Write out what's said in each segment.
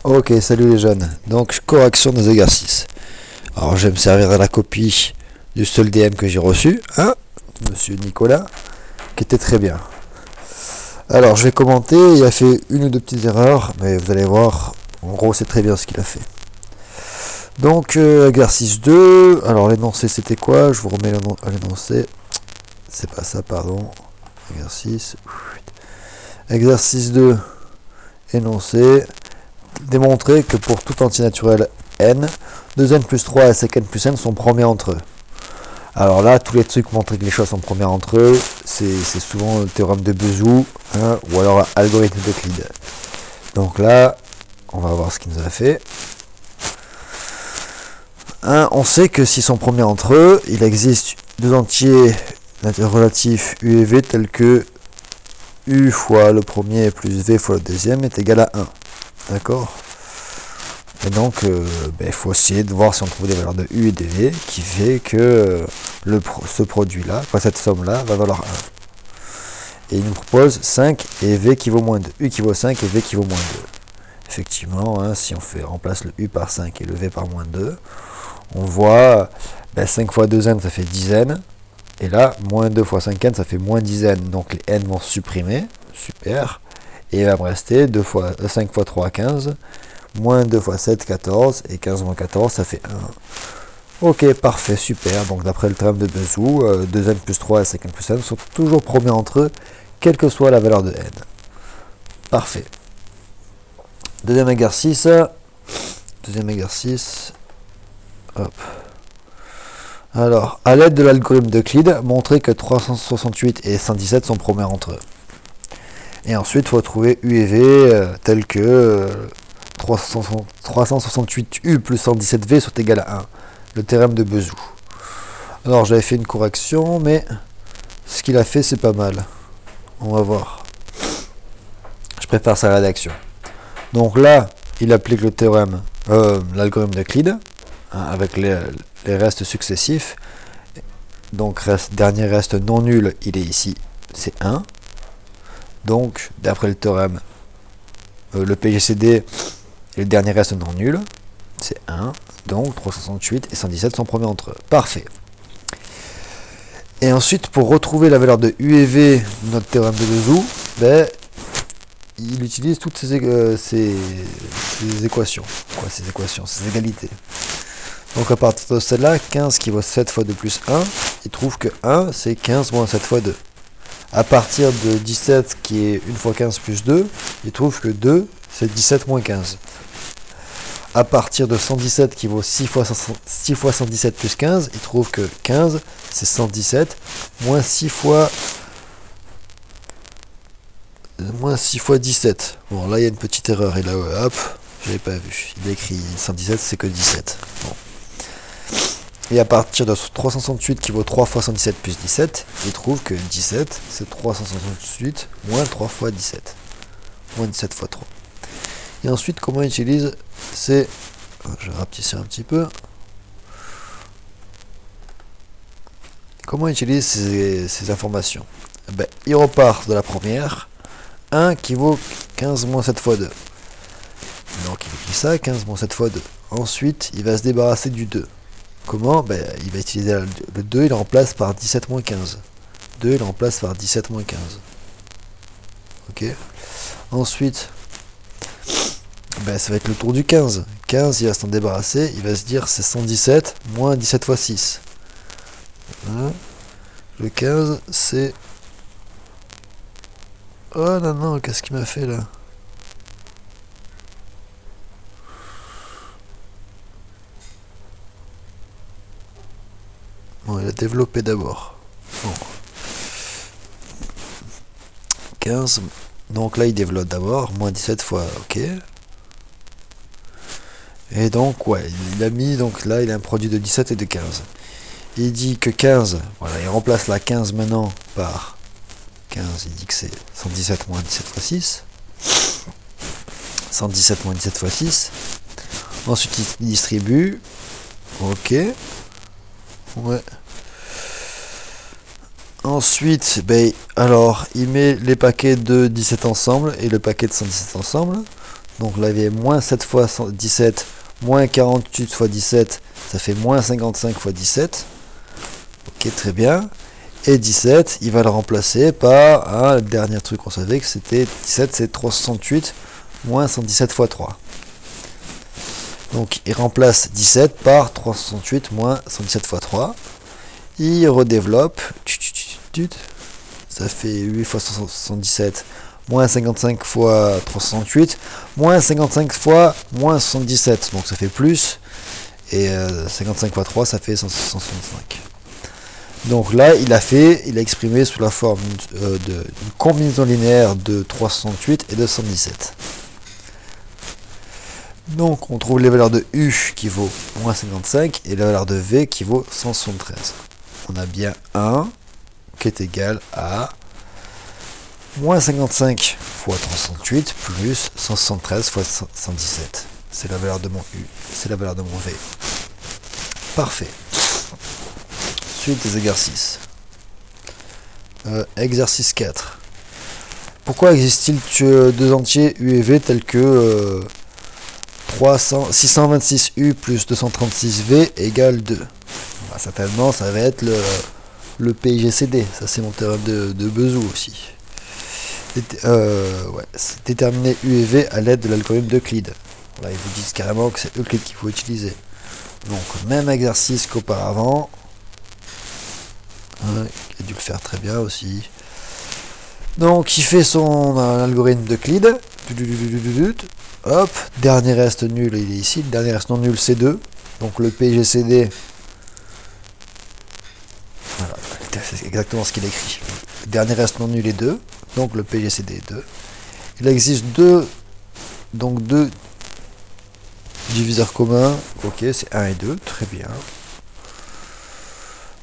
Ok, salut les jeunes. Donc, correction des exercices. Alors, je vais me servir de la copie du seul DM que j'ai reçu, hein, monsieur Nicolas, qui était très bien. Alors, je vais commenter. Il a fait une ou deux petites erreurs, mais vous allez voir, en gros, c'est très bien ce qu'il a fait. Donc, exercice 2. Alors, l'énoncé, c'était quoi? Je vous remets l'énoncé. C'est pas ça, pardon. Exercice 2. Énoncé. Démontrer que pour tout entier naturel n, 2n plus 3 et sec n plus n sont premiers entre eux. Alors là, tous les trucs montrer que les choses sont premières entre eux, c'est souvent le théorème de Bézout, hein, ou alors algorithme d'Euclide. Donc là, on va voir ce qu'il nous a fait. On sait que s'ils sont premiers entre eux, il existe deux entiers relatifs u et v tels que u fois le premier plus v fois le deuxième est égal à 1. D'accord. Et donc, il faut essayer de voir si on trouve des valeurs de u et de v qui fait que ce produit-là, cette somme-là, va valoir 1. Et il nous propose 5 et v qui vaut moins 2. U qui vaut 5 et v qui vaut moins 2. Effectivement, hein, si on remplace le u par 5 et le v par moins 2, on voit 5 fois 2n, ça fait 10n. Et là, moins 2 fois 5n, ça fait moins 10n. Donc les n vont se supprimer. Super. Et il va me rester 5 fois 3, 15. Moins 2 fois 7, 14. Et 15 moins 14, ça fait 1. Ok, parfait, super. Donc d'après le théorème de Bézout, 2n plus 3 et 5n plus n sont toujours premiers entre eux, quelle que soit la valeur de n. Parfait. Deuxième exercice. Hop. Alors, à l'aide de l'algorithme d'Euclide, montrer que 368 et 117 sont premiers entre eux. Et ensuite, il faut trouver u et v tels que 368u plus 117v sont égales à 1. Le théorème de Bézout. Alors, j'avais fait une correction, mais ce qu'il a fait, c'est pas mal. On va voir. Je prépare sa rédaction. Donc là, il applique le théorème, l'algorithme d'Euclide, hein, avec les restes successifs. Donc, dernier reste non nul, il est ici, c'est 1. Donc, d'après le théorème, le PGCD, le dernier reste non nul, c'est 1. Donc, 368 et 117 sont premiers entre eux. Parfait. Et ensuite, pour retrouver la valeur de u et v de notre théorème de Bézout, il utilise toutes ces équations. Ces égalités. Donc, à partir de celle-là, 15 qui vaut 7 fois 2 plus 1, il trouve que 1, c'est 15 moins 7 fois 2. À partir de 17 qui est 1 fois 15 plus 2, il trouve que 2, c'est 17 moins 15. À partir de 117 qui vaut 6 fois 117 plus 15, il trouve que 15, c'est 117, moins 6 fois 17. Bon, là, il y a une petite erreur. Et là, hop, je l'avais pas vu. Il a écrit 117, c'est que 17. Bon. Et à partir de 368 qui vaut 3 fois 117 plus 17, il trouve que 17, c'est 368 moins 3 fois 17. Moins 17 fois 3. Et ensuite, comment il utilise ces... Je vais rapetisser un petit peu. Comment il utilise ces informations? Il repart de la première. 1 qui vaut 15 moins 7 fois 2. Donc il écrit ça, 15 moins 7 fois 2. Ensuite, il va se débarrasser du 2. Comment? Il va utiliser le 2, il le remplace par 17 moins 15. 2, il le remplace par 17 moins 15. Ok. Ensuite, ça va être le tour du 15. 15, il va s'en débarrasser, il va se dire c'est 117 moins 17 fois 6. Hein. Le 15, c'est... Oh non, qu'est-ce qu'il m'a fait là? Bon, il a développé d'abord. Bon. 15. Donc là, il développe d'abord. Moins 17 fois, ok. Et donc, ouais, il a mis, donc là, il a un produit de 17 et de 15. Il dit que 15, voilà, il remplace la 15 maintenant par 15. Il dit que c'est 117 moins 17 fois 6. 117 moins 17 fois 6. Ensuite, il distribue. Ok. Ouais. Ensuite, alors, il met les paquets de 17 ensemble et le paquet de 117 ensemble. Donc là, il y avait moins 7 fois 17, moins 48 fois 17, ça fait moins 55 fois 17. Ok, très bien. Et 17, il va le remplacer par le dernier truc qu'on savait que c'était 17, c'est 368 moins 117 fois 3. Donc il remplace 17 par 368 moins 117 fois 3. Il redéveloppe. Ça fait 8 fois 117 moins 55 fois 368 moins 55 fois moins 77. Donc ça fait plus. Et 55 fois 3, ça fait 165. Donc là, il a exprimé sous la forme d'une combinaison linéaire de 368 et de 117. Donc on trouve les valeurs de U qui vaut moins 55 et la valeur de V qui vaut 173. On a bien 1 qui est égal à moins 55 fois 368 plus 173 fois 117. C'est la valeur de mon U, c'est la valeur de mon V. Parfait. Suite des exercices. Exercice 4. Pourquoi existe-t-il deux entiers U et V tels que 626U plus 236V égale 2? Bah, certainement, ça va être le PIGCD. Ça, c'est mon théorème de Bezout aussi. Déterminer U et V à l'aide de l'algorithme d'Euclide. Là, ils vous disent carrément que c'est Euclide qu'il faut utiliser. Donc, même exercice qu'auparavant. Il a dû le faire très bien aussi. Donc, il fait son algorithme d'Euclide. Hop, dernier reste nul, il est ici. Le dernier reste non nul, c'est 2. Donc, le PIGCD. Voilà, c'est exactement ce qu'il écrit. Le dernier reste non nul est 2. Donc, le PIGCD est 2. Il existe deux diviseurs communs. Ok, c'est 1 et 2. Très bien.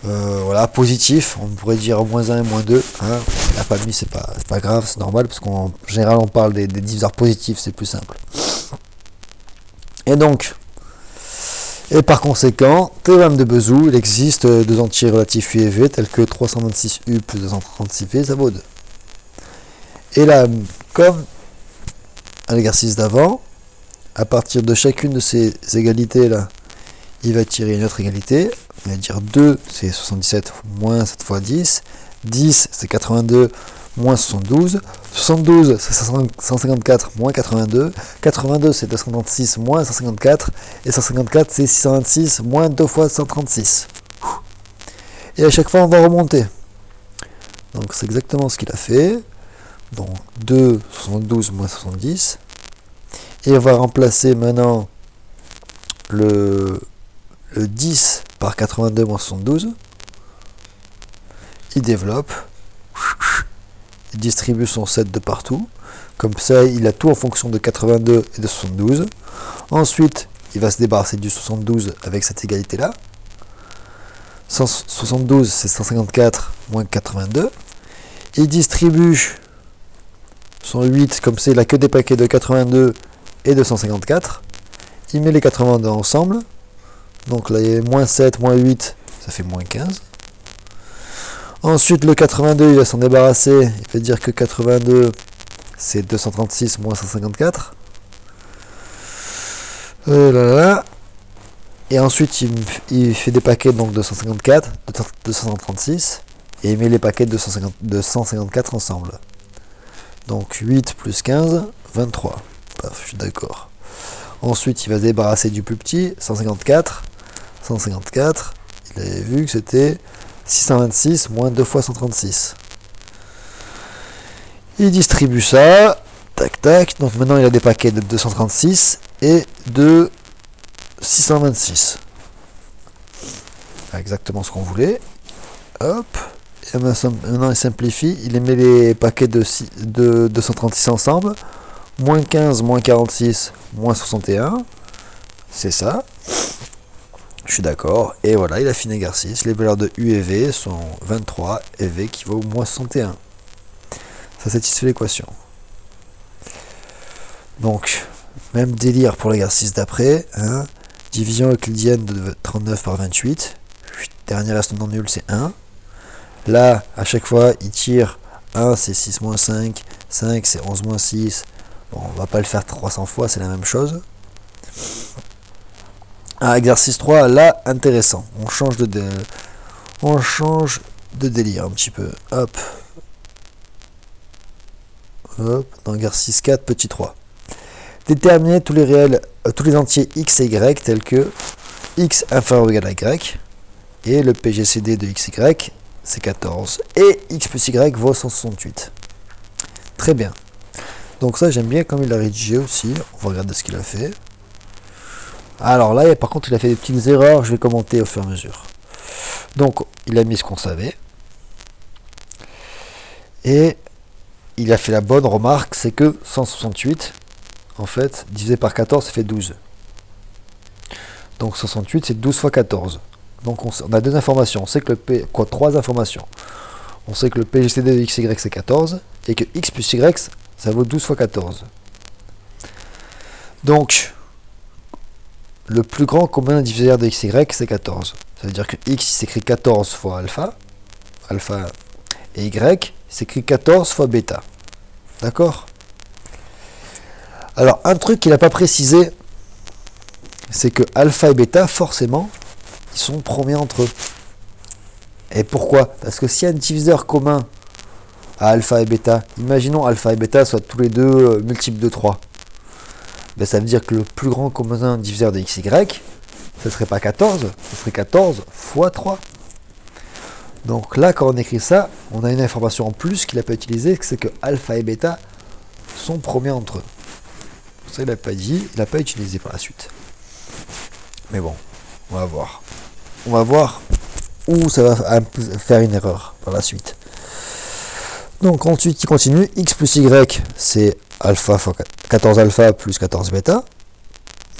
Voilà, positif, on pourrait dire moins 1 et moins 2. Hein. Il n'a pas mis, c'est pas grave, c'est normal, parce qu'en général on parle des diviseurs positifs, c'est plus simple. Et donc, par conséquent, théorème de Bezout, il existe deux entiers relatifs U et V, tels que 326U plus 236V, ça vaut 2. Et là, comme à l'exercice d'avant, à partir de chacune de ces égalités là, il va tirer une autre égalité. On va dire 2, c'est 77 moins 7 fois 10. 10, c'est 82 moins 72. 72, c'est 154 moins 82. 82, c'est 236 moins 154. Et 154, c'est 626 moins 2 fois 136. Et à chaque fois, on va remonter. Donc, c'est exactement ce qu'il a fait. Donc, 2, 72 moins 70. Et on va remplacer maintenant le 10 par 82 moins 72. Il développe. Il distribue son set de partout. Comme ça, il a tout en fonction de 82 et de 72. Ensuite, il va se débarrasser du 72 avec cette égalité-là. 72, c'est 154 moins 82. Il distribue son 8, comme ça, il a que des paquets de 82 et de 154. Il met les 82 ensemble. Donc là, il y a moins 7, moins 8, ça fait moins 15. Ensuite, le 82, il va s'en débarrasser. Il va dire que 82, c'est 236 moins 154. Et ensuite, il fait des paquets donc de 154, de 236. Et il met les paquets de 154 ensemble. Donc 8 plus 15, 23. Paf, je suis d'accord. Ensuite, il va se débarrasser du plus petit, 154. 154, il avait vu que c'était 626 moins 2 fois 136. Il distribue ça, tac tac, donc maintenant il a des paquets de 236 et de 626. Exactement ce qu'on voulait. Hop, et maintenant il simplifie, il met les paquets de 236 ensemble, moins 15, moins 46, moins 61, c'est ça. Je suis d'accord. Et voilà, il a fini l'exercice. Les valeurs de U et V sont 23 et V qui vaut moins 61. Ça satisfait l'équation. Donc, même délire pour l'exercice d'après. Hein. Division euclidienne de 39 par 28. Dernier reste non nul, c'est 1. Là, à chaque fois, il tire 1, c'est 6 moins 5. 5, c'est 11 moins 6. Bon, on va pas le faire 300 fois, c'est la même chose. Ah, exercice 3, là, intéressant. On change de délire un petit peu. Hop. Hop. Dans exercice 4, petit 3. Déterminer tous les réels, tous les entiers x et y tels que x inférieur ou égal à y et le PGCD de x, y c'est 14 et x plus y vaut 168. Très bien. Donc ça j'aime bien comme il a rédigé aussi. On va regarder ce qu'il a fait. Alors là, par contre, il a fait des petites erreurs. Je vais commenter au fur et à mesure. Donc, il a mis ce qu'on savait. Et il a fait la bonne remarque, c'est que 168, en fait, divisé par 14, ça fait 12. Donc 68, c'est 12 fois 14. Donc on a deux informations. On sait que trois informations. On sait que le PGCD de x, y, c'est 14. Et que x plus y, ça vaut 12 fois 14. Donc, le plus grand commun diviseur de x, y, c'est 14. Ça veut dire que x s'écrit 14 fois alpha, et y s'écrit 14 fois bêta. D'accord? Alors, un truc qu'il n'a pas précisé, c'est que alpha et bêta, forcément, ils sont premiers entre eux. Et pourquoi? Parce que s'il y a un diviseur commun à alpha et bêta, imaginons alpha et bêta soient tous les deux multiples de 3. Ben, ça veut dire que le plus grand commun diviseur de x, y, ce ne serait pas 14, ce serait 14 fois 3. Donc là, quand on écrit ça, on a une information en plus qu'il n'a pas utilisée, c'est que alpha et bêta sont premiers entre eux. Ça, il n'a pas dit, il n'a pas utilisé par la suite. Mais bon, on va voir. On va voir où ça va faire une erreur par la suite. Donc ensuite, il continue. X plus Y, c'est alpha fois 14 alpha plus 14 bêta.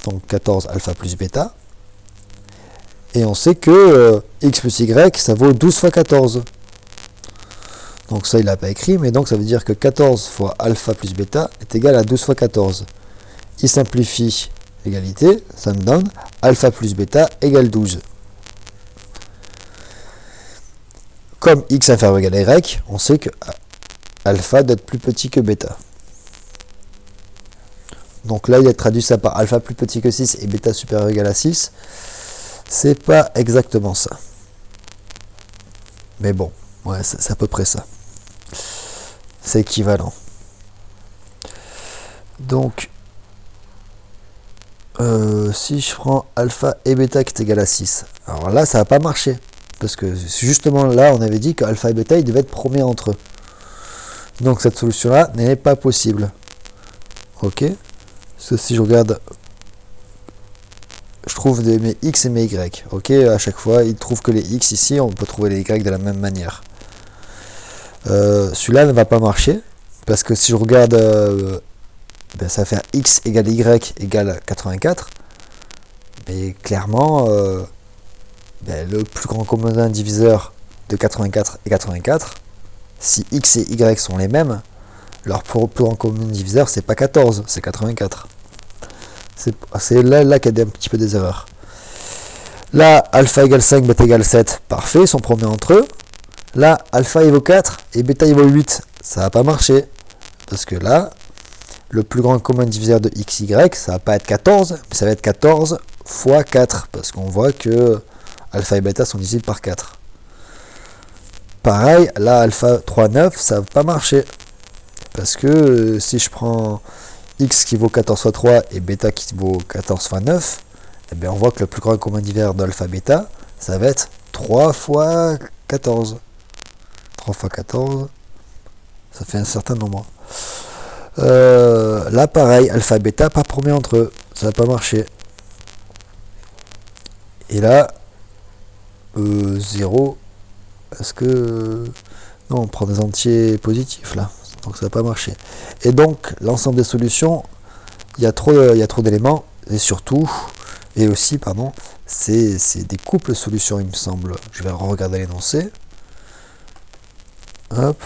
Donc 14 alpha plus bêta. Et on sait que x plus y, ça vaut 12 fois 14. Donc ça, il n'a pas écrit, mais donc ça veut dire que 14 fois alpha plus bêta est égal à 12 fois 14. Il simplifie l'égalité, ça me donne alpha plus bêta égale 12. Comme x inférieur ou égal à y, on sait que alpha doit être plus petit que bêta. Donc là, il a traduit ça par alpha plus petit que 6 et bêta supérieur ou égal à 6. C'est pas exactement ça. Mais bon, ouais, c'est à peu près ça. C'est équivalent. Donc, si je prends alpha et bêta qui est égal à 6, alors là, ça va pas marcher. Parce que justement là, on avait dit qu'alpha et bêta, ils devaient être premiers entre eux. Donc cette solution-là n'est pas possible. Ok? Parce que si je regarde, je trouve mes x et mes y. Ok? À chaque fois, il trouve que les x ici, on peut trouver les y de la même manière. Celui-là ne va pas marcher. Parce que si je regarde, ben, ça va faire x égale y égale 84. Mais clairement, ben, le plus grand commun diviseur de 84 est 84. Si x et y sont les mêmes, leur plus grand commun diviseur, c'est pas 14, c'est 84. C'est là qu'il y a un petit peu des erreurs. Là, alpha égale 5, bêta égale 7, parfait, ils sont premiers entre eux. Là, alpha il vaut 4 et bêta il vaut 8, ça va pas marcher. Parce que là, le plus grand commun diviseur de x, y, ça va pas être 14, mais ça va être 14 fois 4. Parce qu'on voit que alpha et bêta sont divisibles par 4. Pareil, là, alpha 3, 9, ça va pas marcher. Parce que si je prends x qui vaut 14 fois 3 et bêta qui vaut 14 fois 9, eh bien on voit que le plus grand commun diviseur d'alpha bêta, ça va être 3 fois 14. 3 fois 14, ça fait un certain nombre. Là, pareil, alpha bêta, pas premier entre eux, ça va pas marcher. Et là, 0, est-ce que... non, on prend des entiers positifs là, donc ça va pas marcher. Et donc, l'ensemble des solutions, il y a trop d'éléments, et surtout, et aussi, pardon, c'est des couples solutions, il me semble. Je vais regarder l'énoncé. Hop.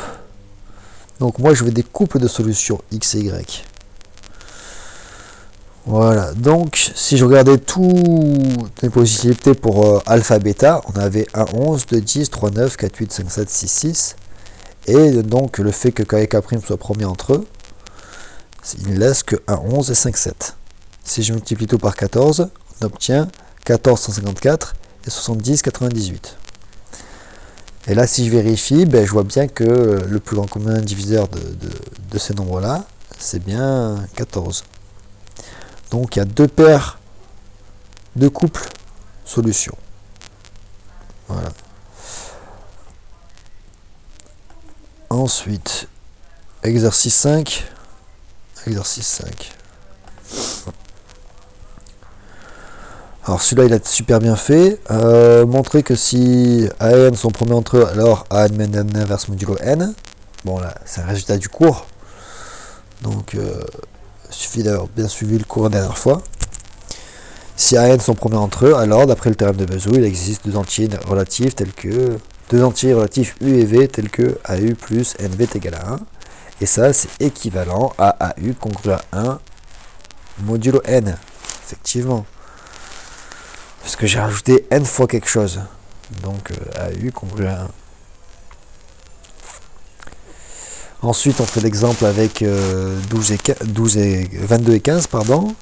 Donc moi, je veux des couples de solutions x et y. Voilà, donc si je regardais toutes les possibilités pour alpha bêta, on avait 1, 11, 2, 10, 3, 9, 4, 8, 5, 7, 6, 6. Et donc le fait que k et k' soient premiers entre eux, Il ne laisse que 1, 11 et 5, 7. Si je multiplie tout par 14, on obtient 14, 154 et 70, 98. Et là, si je vérifie, ben, je vois bien que le plus grand commun diviseur de ces nombres-là, c'est bien 14. Donc, il y a deux paires de couples solutions. Voilà. Ensuite, exercice 5. Exercice 5. Alors celui-là il a super bien fait. Montrer que si A et N sont premiers entre eux, alors A admet n inverse modulo N. Bon là, c'est un résultat du cours. Donc il suffit d'avoir bien suivi le cours la dernière fois. Si A et N sont premiers entre eux, alors d'après le théorème de Bezout, il existe deux entiers relatifs tels que deux entiers relatifs U et V tels que AU plus NV est égal à 1. Et ça c'est équivalent à AU congru à 1 modulo N. Effectivement. Parce que j'ai rajouté n fois quelque chose. Donc AU congru à 1. Ensuite, on fait l'exemple avec 22 et 15. Pardon.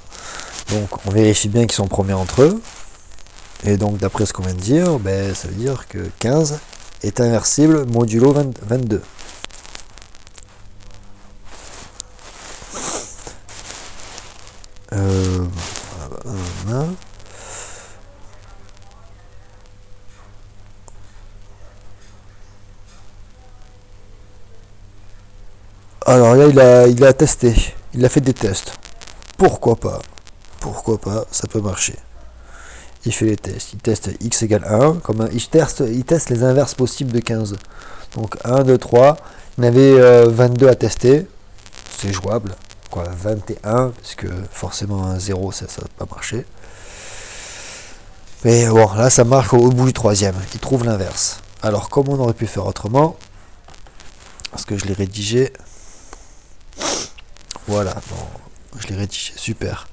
Donc, on vérifie bien qu'ils sont premiers entre eux. Et donc, d'après ce qu'on vient de dire, ben, ça veut dire que 15 est inversible modulo 22. Alors là, il a testé. Il a fait des tests. Pourquoi pas? Pourquoi pas? Ça peut marcher. Il fait les tests. Il teste x égale 1. Il teste les inverses possibles de 15. Donc 1, 2, 3. Il y en avait 22 à tester. C'est jouable. Quoi, 21, parce que forcément un 0, ça va pas marcher. Mais bon, là, ça marche au bout du troisième. Il trouve l'inverse. Alors, comment on aurait pu faire autrement? Parce que je l'ai rédigé. Voilà, bon, je l'ai rédigé, super.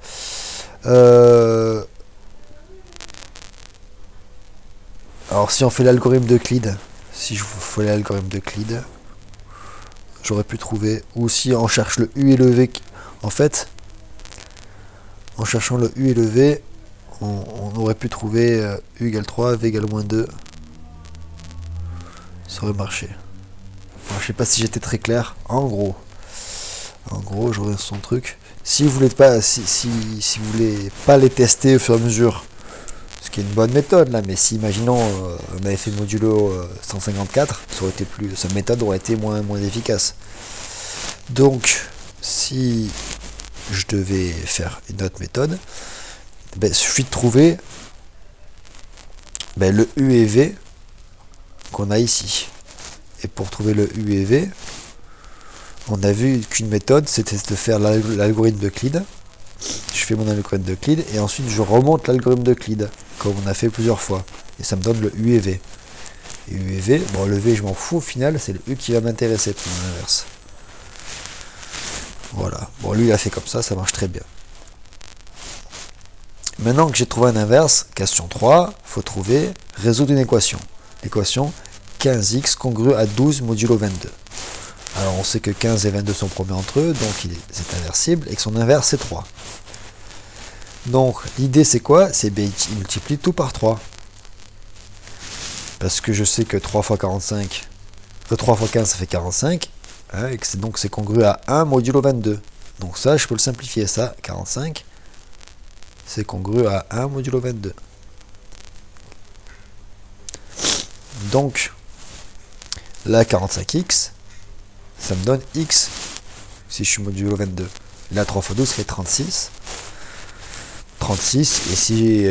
Alors si on fait l'algorithme d'Euclide, si je fais l'algorithme d'Euclide, j'aurais pu trouver, ou si on cherche le U et le V, en fait, en cherchant le U et le V, on aurait pu trouver U égale 3, V égale moins 2. Ça aurait marché. Bon, je sais pas si j'étais très clair, en gros, je reviens sur son truc. Si vous voulez pas, si vous voulez pas les tester au fur et à mesure, ce qui est une bonne méthode là, mais si imaginons on avait fait modulo 154, cette méthode aurait été moins efficace. Donc si je devais faire une autre méthode, ben, il suffit de trouver le U et V qu'on a ici. Et pour trouver le U et V, on a vu qu'une méthode, c'était de faire l'algorithme d'Euclide. Je fais mon algorithme d'Euclide et ensuite je remonte l'algorithme d'Euclide, comme on a fait plusieurs fois. Et ça me donne le U et V. Et U et V, bon le V je m'en fous au final, c'est le U qui va m'intéresser pour l'inverse. Voilà. Bon lui il a fait comme ça marche très bien. Maintenant que j'ai trouvé un inverse, question 3, il faut résoudre une équation. L'équation 15x congru à 12 modulo 22. Alors on sait que 15 et 22 sont premiers entre eux, donc c'est inversible, et que son inverse c'est 3. Donc l'idée c'est quoi? C'est il multiplie tout par 3. Parce que je sais que 3 fois 45, 3 fois 15 ça fait 45, hein, et que donc c'est congru à 1 modulo 22. Donc ça je peux le simplifier, ça, 45, c'est congru à 1 modulo 22. Donc là 45x, ça me donne x, si je suis modulo 22. Là 3 fois 12 ça fait 36. 36, et si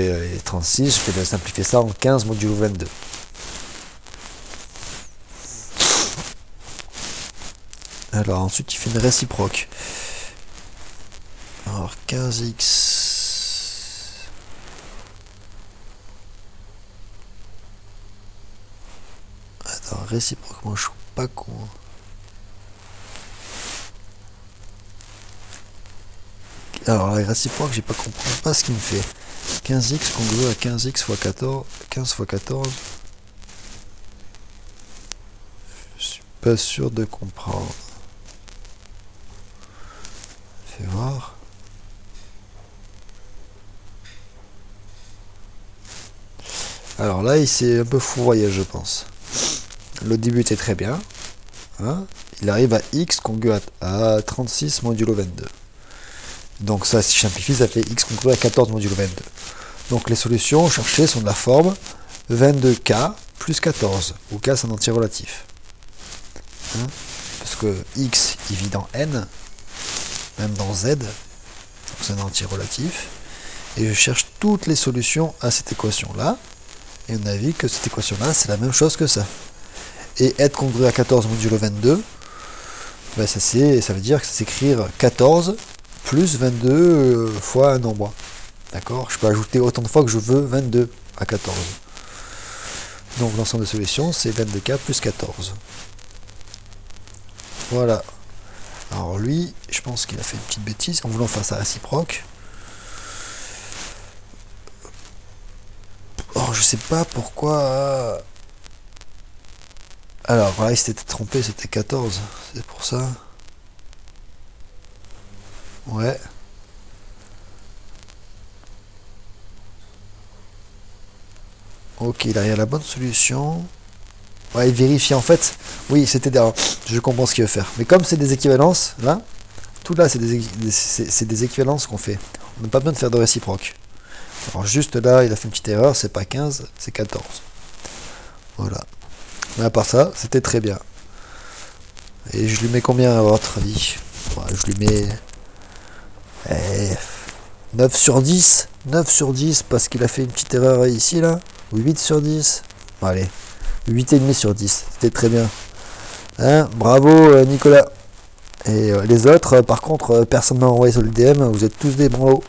36, je vais simplifier ça en 15 modulo 22. Alors ensuite il fait une réciproque. Alors 15x. Attends, réciproque, moi je suis pas con. Alors la réciproque, j'ai pas compris pas ce qu'il me fait. 15x congru à 15x fois 14. 15 fois 14. Je suis pas sûr de comprendre. Fais voir. Alors là, il s'est un peu fourvoyé, je pense. Le début était très bien. Hein, il arrive à x congruent à 36 modulo 22. Donc ça, si je simplifie, ça fait x congruent à 14 modulo 22. Donc les solutions cherchées sont de la forme 22k plus 14, où k c'est un entier relatif. Hein, parce que x il vit dans n, même dans z, donc c'est un entier relatif. Et je cherche toutes les solutions à cette équation-là. Et on a vu que cette équation-là, c'est la même chose que ça. Et être congruent à 14 modulo 22, ben ça veut dire que c'est s'écrire 14 plus 22 fois un nombre. D'accord? Je peux ajouter autant de fois que je veux 22 à 14. Donc l'ensemble de solutions, c'est 22k plus 14. Voilà. Alors lui, je pense qu'il a fait une petite bêtise en voulant faire sa réciproque. Or, je sais pas pourquoi... Alors, voilà, il s'était trompé, c'était 14. C'est pour ça. Ouais. Ok, il a la bonne solution. Ouais, il vérifie en fait. Oui, c'était derrière. Je comprends ce qu'il veut faire. Mais comme c'est des équivalences, là, tout là, c'est des équivalences qu'on fait. On n'a pas besoin de faire de réciproque. Alors juste là, il a fait une petite erreur, c'est pas 15, c'est 14. Voilà. Mais à part ça, c'était très bien. Et je lui mets combien à votre avis? Je lui mets 9 sur 10. 9 sur 10 parce qu'il a fait une petite erreur ici là. 8 sur 10. Bon, allez. 8,5 sur 10. C'était très bien. Hein, bravo Nicolas. Et les autres, par contre, personne ne m'a envoyé sur le DM. Vous êtes tous des bons.